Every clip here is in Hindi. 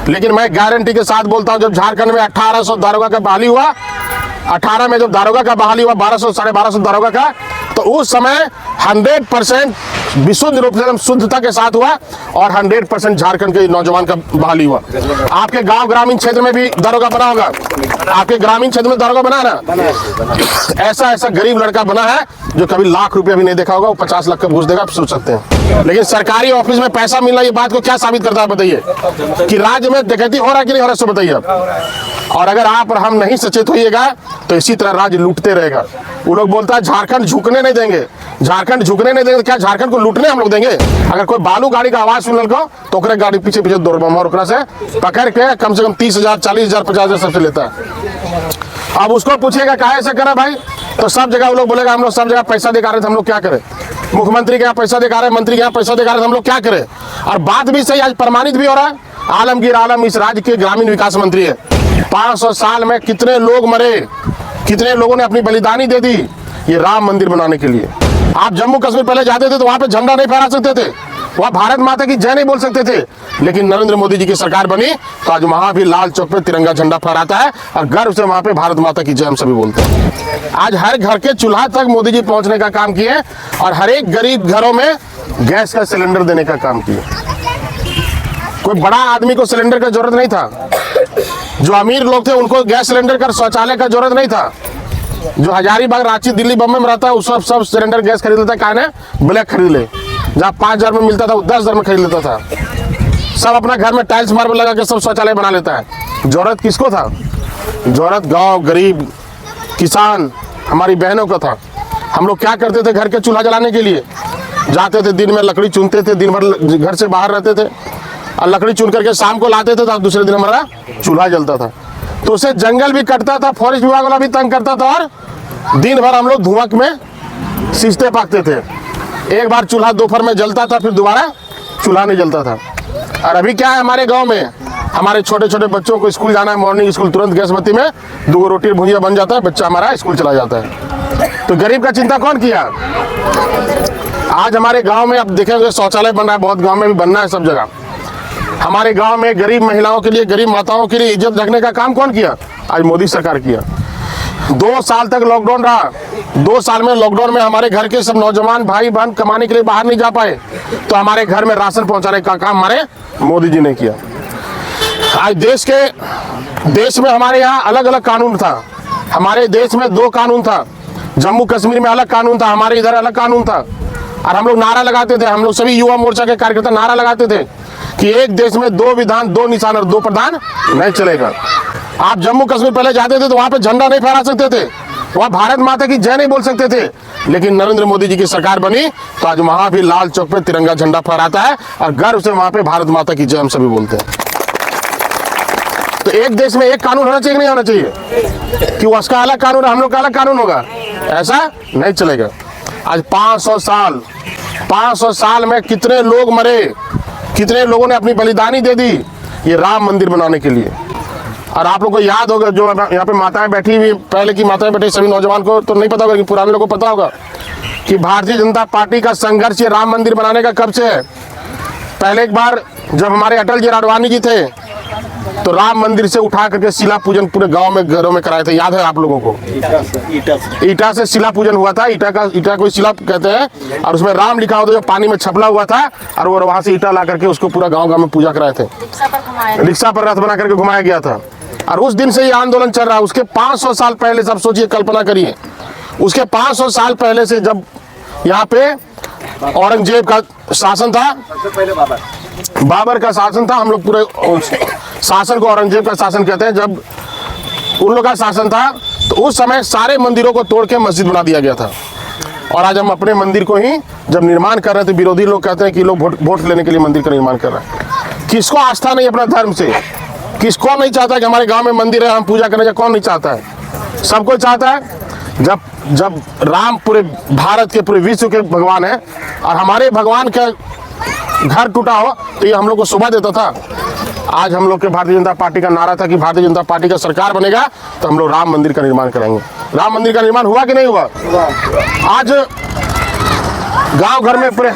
लेकिन मैं गारंटी के साथ बोलता हूं, जब झारखंड में 1800 दारोगा का बहाली हुआ, 18 में जब दारोगा का बहाली हुआ 1200 साढ़े 1200 दारोगा का, तो उस समय 100% विशुद्ध रूप से शुद्धता के साथ हुआ और 100% झारखंड के नौजवान का बहाली हुआ। आपके गांव ग्रामीण क्षेत्र में भी दारोगा बना होगा, आपके ग्रामीण क्षेत्र में दारोगा बना ना, ऐसा गरीब लड़का बना है जो कभी लाख रुपया भी नहीं देखा होगा, वो 50 लाख का घूस देगा, आप सोच सकते हैं। लेकिन सरकारी ऑफिस में पैसा मिलना, ये बात को क्या साबित करता है बताइए, कि राज्य में डकैती हो रहा है कि नहीं हो रहा, सो बताइए आप। और अगर आप और हम नहीं सचेत होइएगा तो इसी तरह राज्य लूटते रहेगा। वो लोग बोलता है झारखंड झुकने नहीं देंगे, झारखंड झुकने नहीं देंगे, क्या झारखंड को लूटने हम लोग देंगे? अगर कोई बालू गाड़ी का आवाज सुन को तो ओकरे गाड़ी पीछे पीछे दौड़बम और ओकरा से पकड़ के कम से कम 30,000 40,000 50,000 सबसे लेता है। अब उसको पूछेगा काहे से करा भाई, तो सब जगह वो लोग बोलेगा हम लोग सब जगह पैसा दिखा रहे थे, हम लोग क्या करें? मुख्यमंत्री के यहाँ पैसा दिखा रहे, मंत्री के यहाँ पैसा दिखा रहे, हम लोग क्या करें? और बात भी सही, आज प्रमाणित भी हो रहा है। आलमगीर आलम इस राज्य के ग्रामीण विकास मंत्री है। 500 साल में कितने लोग मरे, कितने लोगों ने अपनी बलिदानी दे दी ये राम मंदिर बनाने के लिए। आप जम्मू कश्मीर पहले जाते थे तो वहां पे झंडा नहीं फहरा सकते थे, वहां भारत माता की जय नहीं बोल सकते थे, लेकिन नरेंद्र मोदी जी की सरकार बनी तो आज वहां भी लाल चौक पे तिरंगा झंडा फहराता है और गर्व से वहां पे भारत माता की जय हम सभी बोलते हैं। आज हर घर के चूल्हा तक मोदी जी पहुंचने का काम किए और हर एक गरीब घरों में गैस का सिलेंडर देने का काम किए। कोई बड़ा आदमी को सिलेंडर का जरूरत नहीं था, जो अमीर लोग थे उनको गैस सिलेंडर का शौचालय का जरूरत नहीं था, जो हजारीबाग रांची दिल्ली बम्बई में रहता है वो सब सिलेंडर गैस खरीद लेता है, काहे ने ब्लैक खरीद ले, जहाँ 5,000 में मिलता था वो 10,000 में खरीद लेता था। सब अपना घर में टाइल्स मार्बल लगा के सब शौचालय बना लेता है। जरूरत किसको था? जरूरत गांव गरीब किसान हमारी बहनों का था। हम लोग क्या करते थे घर के चूल्हा जलाने के लिए? जाते थे, दिन में लकड़ी चुनते थे, दिन भर घर से बाहर रहते थे और लकड़ी चुन करके शाम को लाते थे तो दूसरे दिन हमारा चूल्हा जलता था। तो उसे जंगल भी कटता था, फॉरेस्ट विभाग वाला भी तंग करता था और दिन भर हम लोग धुआं में सींचते पाकते थे। एक बार चूल्हा दोपहर में जलता था, फिर दोबारा चूल्हा नहीं जलता था। और अभी क्या है हमारे गांव में, हमारे छोटे छोटे बच्चों को स्कूल जाना है, मॉर्निंग स्कूल, तुरंत गैस बत्ती में 2 रोटी भुजिया बन जाता है, बच्चा हमारा स्कूल चला जाता है। तो गरीब का चिंता कौन किया? आज हमारे गाँव में आप देखेंगे शौचालय बन रहा है, बहुत गाँव में भी बनना है सब जगह। हमारे गांव में गरीब महिलाओं के लिए, गरीब माताओं के लिए इज्जत रखने का काम कौन किया? आज मोदी सरकार किया। 2 साल तक लॉकडाउन रहा, 2 साल में लॉकडाउन में हमारे घर के सब नौजवान भाई बहन कमाने के लिए बाहर नहीं जा पाए, तो हमारे घर में राशन पहुंचाने का काम हमारे मोदी जी ने किया। आज देश में हमारे यहाँ अलग अलग कानून था। हमारे देश में 2 कानून था, जम्मू कश्मीर में अलग कानून था, हमारे इधर अलग कानून था। और हम लोग नारा लगाते थे, हम लोग सभी युवा मोर्चा के कार्यकर्ता नारा लगाते थे कि एक देश में 2 विधान 2 निशान और 2 प्रधान नहीं चलेगा। आप जम्मू कश्मीर पहले जाते थे तो वहां पे झंडा नहीं फहरा सकते थे, वहां भारत माता की जय नहीं बोल सकते थे, लेकिन नरेंद्र मोदी जी की सरकार बनी तो आज वहां भी लाल चौक पे तिरंगा झंडा फहराता है और गर्व से वहां पे भारत माता की जय हम सभी बोलते हैं। तो एक देश में एक कानून होना चाहिए कि नहीं होना चाहिए? कि उसका अलग कानून है, हम लोग का अलग कानून होगा? ऐसा नहीं चलेगा। आज 500 साल में कितने लोग मरे, कितने लोगों ने अपनी बलिदानी दे दी ये राम मंदिर बनाने के लिए। और आप लोग को याद होगा, जो यहाँ पे माताएं बैठी हुई, पहले की माताएं बैठी, सभी नौजवान को तो नहीं पता होगा, कि पुराने लोगों को पता होगा कि भारतीय जनता पार्टी का संघर्ष ये राम मंदिर बनाने का कब से है। पहले एक बार जब हमारे अटल जी आडवाणी जी थे तो राम मंदिर से उठा करके शिला पूजन पूरे गांव में घरों में कराए थे, याद है आप लोगों को? ईटा से शिला पूजन हुआ था, ईटा को शिला कहते हैं, और उसमें राम लिखा होता जो पानी में छपला हुआ था, और वो वहां से ईटा ला करके उसको पूरा गांव में पूजा कराए थे। रिक्शा पर रथ बना करके घुमाया गया था और उस दिन से ये आंदोलन चल रहा है। उसके 500 साल पहले से, अब सोचिए, कल्पना करिए, उसके 500 साल पहले से जब यहाँ पे औरंगजेब का शासन था, बाबर का शासन था, हम लोग पूरे शासन को औरंगजेब का शासन कहते हैं, जब उन लोग का शासन था तो उस समय सारे मंदिरों को तोड़ के मस्जिद बना दिया गया था। और आज हम अपने मंदिर को ही जब निर्माण कर रहे थे, विरोधी लोग कहते हैं कि लोग वोट लेने के लिए मंदिर का निर्माण कर रहे हैं। किसको आस्था नहीं अपना धर्म से? किसको नहीं चाहता कि हमारे गांव में मंदिर है, हम पूजा करने का? कौन नहीं चाहता है? सबको चाहता है। जब राम पूरे भारत के, पूरे विश्व के भगवान है और हमारे भगवान का घर टूटा हो तो ये हम लोग को शोभा देता था? आज हम लोग के भारतीय जनता पार्टी का नारा था कि भारतीय जनता पार्टी का सरकार बनेगा तो हम लोग राम मंदिर का निर्माण करेंगे। राम मंदिर का निर्माण हुआ कि नहीं हुआ? आज गांव घर में पूरे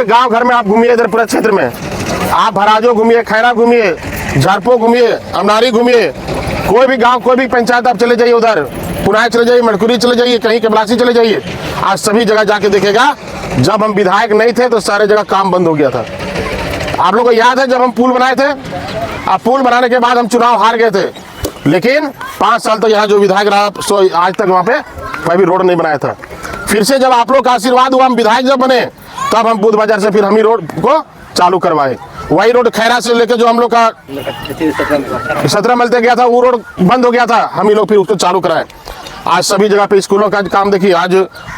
गांव घर में आप घूमिए इधर पूरे क्षेत्र में, आप भराजो घूमिए, खैरा घूमिए, झारपो घूमिए, अमनारी घूमिए, कोई भी गांव, कोई भी पंचायत आप चले जाइए, उधर पुनाय चले जाइए, मड़कुरी चले जाइए, कहीं कबलासी चले जाइए, आज सभी जगह जाके देखेगा जब हम विधायक नहीं थे तो सारे जगह काम बंद हो गया था। आप लोगों को याद है जब हम पुल बनाए थे, अब पुल बनाने के बाद हम चुनाव हार गए थे, लेकिन 5 साल तक यहाँ जो विधायक रहा आज तक वहाँ पे कोई भी रोड नहीं बनाया था। फिर से जब आप लोग का आशीर्वाद हुआ, हम विधायक जब बने, तब हम बुध बाजार से फिर हम ही रोड को चालू करवाए। वही रोड खैरा से लेकर जो हम लोग का 17 मिलते गया था, वो रोड बंद हो गया था, हम ही लोग फिर उसको चालू कराए। आज सभी जगह पे स्कूलों का काम देखिए, आज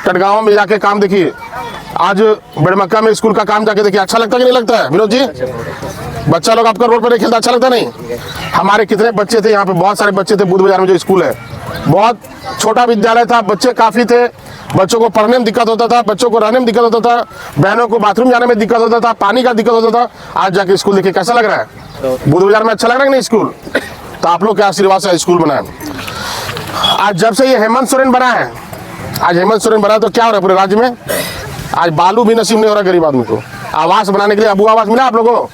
टटगांव में जाके काम देखिए, आज बेड़मक्का में स्कूल का काम जाके देखिए। अच्छा लगता है कि नहीं लगता है विनोद जी? बच्चा लोग आपका रोड पर नहीं खेलता, अच्छा लगता नहीं? हमारे कितने बच्चे थे यहाँ पे, बहुत सारे बच्चे थे बुध बाजार में जो स्कूल है, बहुत छोटा विद्यालय था, बच्चे काफी थे, बच्चों को पढ़ने में दिक्कत होता था, बच्चों को रहने में दिक्कत होता था, बहनों को बाथरूम जाने में दिक्कत होता था, पानी का दिक्कत होता था। आज जाके स्कूल देखिए कैसा लग रहा है, बुध बाजार में अच्छा लग रहा है कि नहीं स्कूल? तो आप लोग के आशीर्वाद से स्कूल बना है। आज जब से ये हेमंत सोरेन बना है, आज हेमंत सोरेन बना तो क्या हो रहा है पूरे राज्य में? आज बालू भी नसीब नहीं हो रहा गरीब आदमी को। आवास बनाने के लिए अबू आवास मिला आप लोगों को?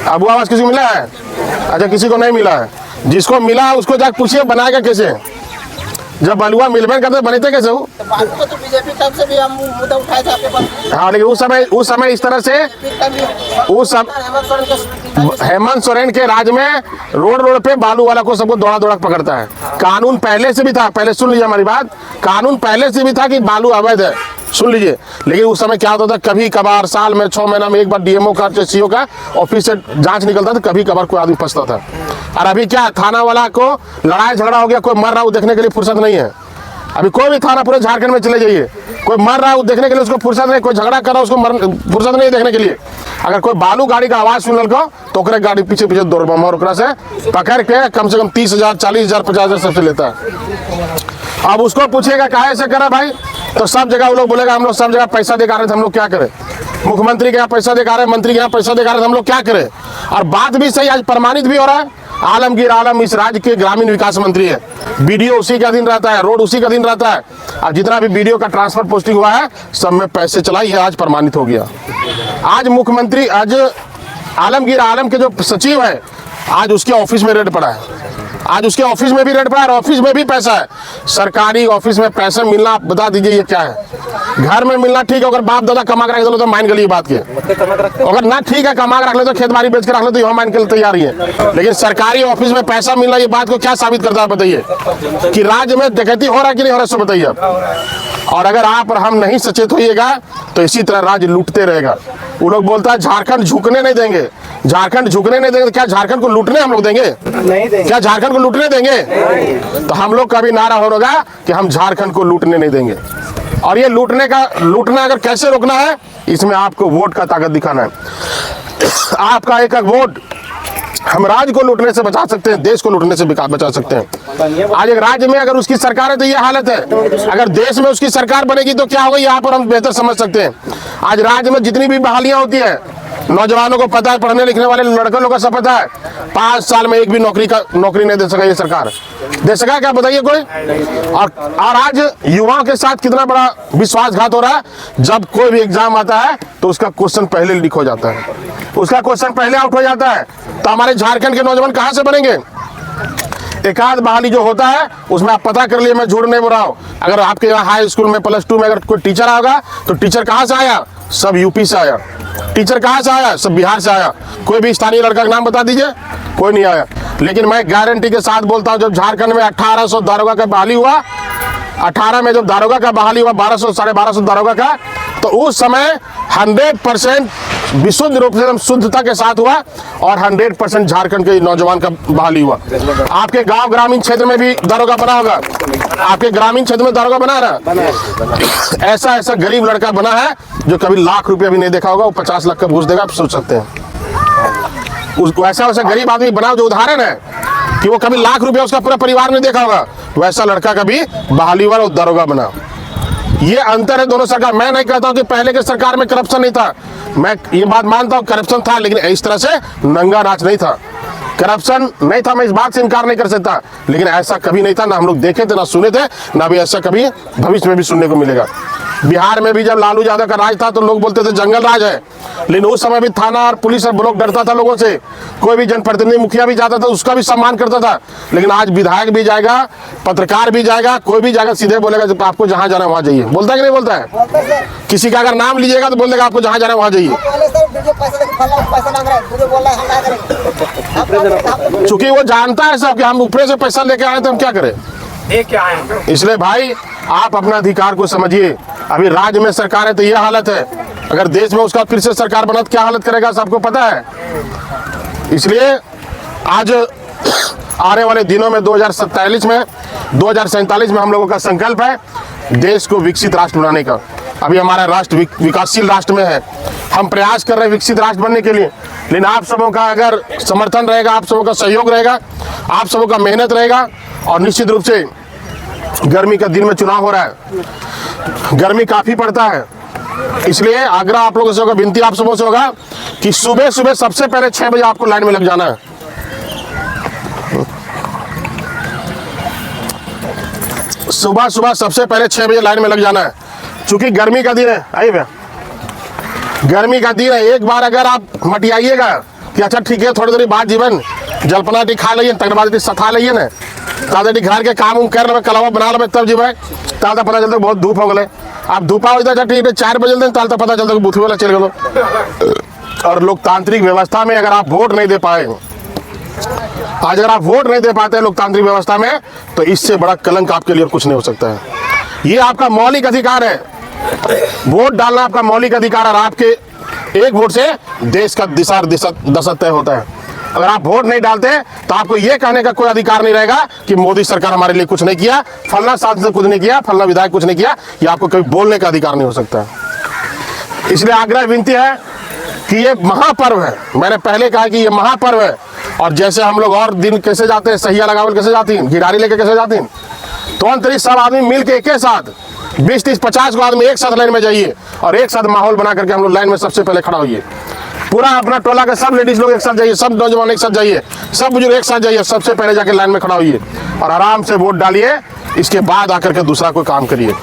अबू आवास किसी को मिला है? अच्छा, किसी को नहीं मिला है। जिसको मिला है उसको जाकर पूछिए बनाएगा कैसे? जब बलुआ मिलबेन करते बने थे कैसे? वो तो बीजेपी तब से भी हम मुद्दा उठाए थे आपके पास। हाँ, लेकिन उस समय इस तरह से उस सब हेमंत सोरेन के राज में रोड पे बालू वाला को सबको दौड़ा दौड़ा पकड़ता है। कानून पहले से भी था, पहले सुन लीजिए हमारी बात, कानून पहले से भी था कि बालू अवैध है, सुन लीजिए। लेकिन उस समय क्या होता था, कभी कभार साल में 6 महीना में एक बार डीएमओ का सीओ का ऑफिस से जांच निकलता था, कभी कभार कोई आदमी फंसता था। और अभी क्या, थाना वाला को लड़ाई झगड़ा हो गया, कोई मर रहा हो देखने के लिए फुर्सत नहीं है। अभी कोई भी थाना पूरे झारखंड में चले जाइए, कोई मर रहा हो देखने के लिए उसको फुर्सत नहीं, कोई झगड़ा कर रहा उसको फुर्सत नहीं देखने के लिए। अगर कोई बालू गाड़ी का आवाज सुन लगा तो ओकरे गाड़ी पीछे पीछे दौड़ और ओकरा से पकड़ के कम से कम 30,000, 40,000, 50,000 सबसे लेता है। अब उसको पूछेगा काहे से करा भाई, तो सब जगह वो लोग बोलेगा हम लोग सब जगह पैसा दे रहे थे, हम लोग क्या करें? मुख्यमंत्री के यहाँ पैसा दे रहे, मंत्री के यहाँ पैसा दे रहे थे, हम लोग क्या करें? और बात भी सही, आज प्रमाणित भी हो रहा है। आलमगीर आलम इस राज्य के ग्रामीण विकास मंत्री है, बीडीओ उसी का दिन रहता है, रोड उसी का दिन रहता है, और जितना भी बीडीओ का ट्रांसफर पोस्टिंग हुआ है सब में पैसे चलाई है, आज प्रमाणित हो गया। आज मुख्यमंत्री, आज आलमगीर आलम के जो सचिव है, आज उसके ऑफिस में रेड पड़ा है, आज उसके ऑफिस में भी रेड पड़ा है, और ऑफिस में भी पैसा है। सरकारी ऑफिस में पैसा मिलना, आप बता दीजिए ये क्या है? घर में मिलना ठीक है, अगर बाप दादा कमा के रख दो तो मान के लिए बात के, अगर ना ठीक है कमा के रख ले तो खेत बाड़ी बेच के रख ले तो यहाँ मान के लिए तैयार है। लेकिन सरकारी ऑफिस में पैसा मिलना, ये बात को क्या साबित करता है बताइए? कि राज्य में डकैती हो रहा है कि नहीं हो रहा, सो बताइए आप। और अगर आप और हम नहीं सचेत होइएगा तो इसी तरह राज्य लूटते रहेगा। वो लोग बोलता है झारखंड झुकने नहीं देंगे, झारखंड झुकने नहीं देंगे, क्या झारखंड को लूटने हम लोग देंगे? नहीं देंगे। क्या झारखंड को लूटने देंगे? तो हम लोग का भी नारा होगा कि हम झारखंड को लूटने नहीं देंगे। और ये लूटना अगर कैसे रोकना है, इसमें आपको वोट का ताकत दिखाना है। आपका एक एक वोट हम राज्य को लूटने से बचा सकते हैं, देश को लूटने से बचा सकते हैं। आज एक राज्य में अगर उसकी सरकार है तो ये हालत है, अगर देश में उसकी सरकार बनेगी तो क्या होगा, यहाँ पर हम बेहतर समझ सकते हैं। आज राज्य में जितनी भी बहालियां होती है, नौजवानों को पता है, पढ़ने लिखने वाले लड़कों लोगों को सब पता है, 5 साल में एक भी नौकरी नहीं दे सका ये सरकार। दे सका क्या बताइए कोई? और आज युवाओं के साथ कितना बड़ा विश्वासघात हो रहा है। जब कोई भी एग्जाम आता है तो उसका क्वेश्चन पहले लीक हो जाता है, उसका क्वेश्चन पहले आउट हो जाता है। तो हमारे झारखंड के नौजवान कहां से बनेंगे? एक आध बहाली जो होता है उसमें आप पता कर लिए, मैं झूठ नहीं बोल रहा हूँ। अगर आपके यहाँ हाई स्कूल में +2 में अगर कोई टीचर आएगा तो टीचर कहाँ से आया? सब यूपी से आया। टीचर कहाँ से आया? सब बिहार से आया। कोई भी स्थानीय लड़का का नाम बता दीजिए, कोई नहीं आया। लेकिन मैं गारंटी के साथ बोलता हूँ, जब झारखंड में 1800 दारोगा का बहाली हुआ, 18 में जब दारोगा का बहाली हुआ, 1200 साढ़े 1200 दारोगा का, तो उस समय 100% विशुद्ध रूप से एकदम शुद्धता के साथ हुआ और 100% झारखंड के नौजवान का बहाली हुआ। आपके गांव ग्रामीण क्षेत्र में भी दारोगा बना होगा, आपके ग्रामीण क्षेत्र में दारोगा बना रहा। ऐसा ऐसा गरीब लड़का बना है जो कभी लाख रुपया भी नहीं देखा होगा, वो 50 लाख का घूस देगा, आप सोच सकते हैं। उसको ऐसा वैसा गरीब आदमी बनाओ जो उदाहरण है कि वो कभी लाख रुपया उसका पूरा परिवार ने देखा होगा, वैसा लड़का कभी बहाली वाला दारोगा बना। ये अंतर है दोनों सरकार। मैं नहीं कहता हूं कि पहले के सरकार में करप्शन नहीं था, मैं ये बात मानता हूं करप्शन था, लेकिन इस तरह से नंगा नाच नहीं था। करप्शन नहीं था, मैं इस बात से इनकार नहीं कर सकता, लेकिन ऐसा कभी नहीं था, ना हम लोग देखे थे, ना सुने थे, ना भी ऐसा कभी भविष्य में भी सुनने को मिलेगा। बिहार में भी जब लालू यादव का राज था तो लोग बोलते थे जंगल राज है, लेकिन उस समय भी थाना और पुलिस और ब्लॉक डरता था लोगों से। कोई भी जनप्रतिनिधि मुखिया भी जाता था उसका भी सम्मान करता था। लेकिन आज विधायक भी जाएगा, पत्रकार भी जाएगा, कोई भी जाएगा सीधे बोलेगा जब आपको जहाँ जाना वहाँ जाइए। बोलता है कि नहीं बोलता है? बोलते सर, किसी का अगर नाम लीजिएगा तो बोलेगा आपको जहाँ जाना वहाँ जाइए। बोले सर वीडियो पैसा लेके फला पैसा मांग रहा है, वीडियो बोल रहा है हम क्या करें? आप क्या करें? चूंकि वो जानता है सब कि हम ऊपर से पैसा लेके आए तो हम क्या करें। ये क्या है? इसलिए भाई आप अपना अधिकार को समझिए। अभी राज्य में सरकार है तो ये हालत है, अगर देश में उसका फिर से सरकार बना तो क्या हालत करेगा सबको पता है। इसलिए आज आने वाले दिनों में 2047 में 2047 में हम लोगों का संकल्प है देश को विकसित राष्ट्र बनाने का। अभी हमारा राष्ट्र विकासशील राष्ट्र में है, हम प्रयास कर रहे हैं विकसित राष्ट्र बनने के लिए। लेकिन आप सबों का अगर समर्थन रहेगा, आप सबों का सहयोग रहेगा, आप सबों का मेहनत रहेगा, और निश्चित रूप से गर्मी का दिन में चुनाव हो रहा है, गर्मी काफी पड़ता है, इसलिए आग्रह आप लोगों से होगा, विनती आप सबों से होगा कि सुबह सुबह सबसे पहले 6 बजे आपको लाइन में लग जाना है। सुबह सुबह सबसे पहले 6 बजे लाइन में लग जाना है, क्योंकि गर्मी का दिन है। आइए भैया, गर्मी का दिन है। एक बार अगर आप मटियाइएगा कि अच्छा ठीक है थोड़ी देरी बाद जीवन जलपनाटी खा लीजिए, तक बाद सथा लीजिए ना, ताजा घर के काम उम कर ले, कलावा बना ले, तब जीवे ताल पता चलता बहुत धूप हो गए। आप धूपा हो जाता ठीक है 4 बजे ताल तो पता चलता बुथी वाला चल गए। और लोकतांत्रिक व्यवस्था में अगर आप वोट नहीं दे पाए, आज अगर आप वोट नहीं दे पाते लोकतांत्रिक व्यवस्था में, तो इससे बड़ा कलंक आपके लिए कुछ नहीं हो सकता है। ये आपका मौलिक अधिकार है, वोट डालना आपका मौलिक अधिकार है। और आपके एक वोट से देश का दिशा दशा तय होता है। अगर आप वोट नहीं डालते तो आपको ये कहने का कोई अधिकार नहीं रहेगा कि मोदी सरकार हमारे लिए कुछ नहीं किया, फलना सांसद कुछ नहीं किया, फलना विधायक कुछ नहीं किया। ये आपको कभी बोलने का अधिकार नहीं हो सकता। इसलिए आग्रह विनती है कि ये महापर्व है, मैंने पहले कहा कि ये महापर्व है। और जैसे हम लोग और दिन कैसे जाते हैं, सहिया लगावल कैसे जाती हैं, गिटारी लेके कैसे जाती हैं, तो अंतरिक्ष सब आदमी मिल के एक साथ 20, 30, 50 को आदमी एक साथ लाइन में जाइए और एक साथ माहौल बना करके हम लोग लाइन में सबसे पहले खड़ा होइए। पूरा अपना टोला का सब लेडीज लोग एक साथ जाइए, सब नौजवान एक साथ जाइए, सब बुजुर्ग एक साथ जाइए, सबसे पहले जाके लाइन में खड़ा होइए और आराम से वोट डालिए। इसके बाद आकर के दूसरा कोई काम करिए।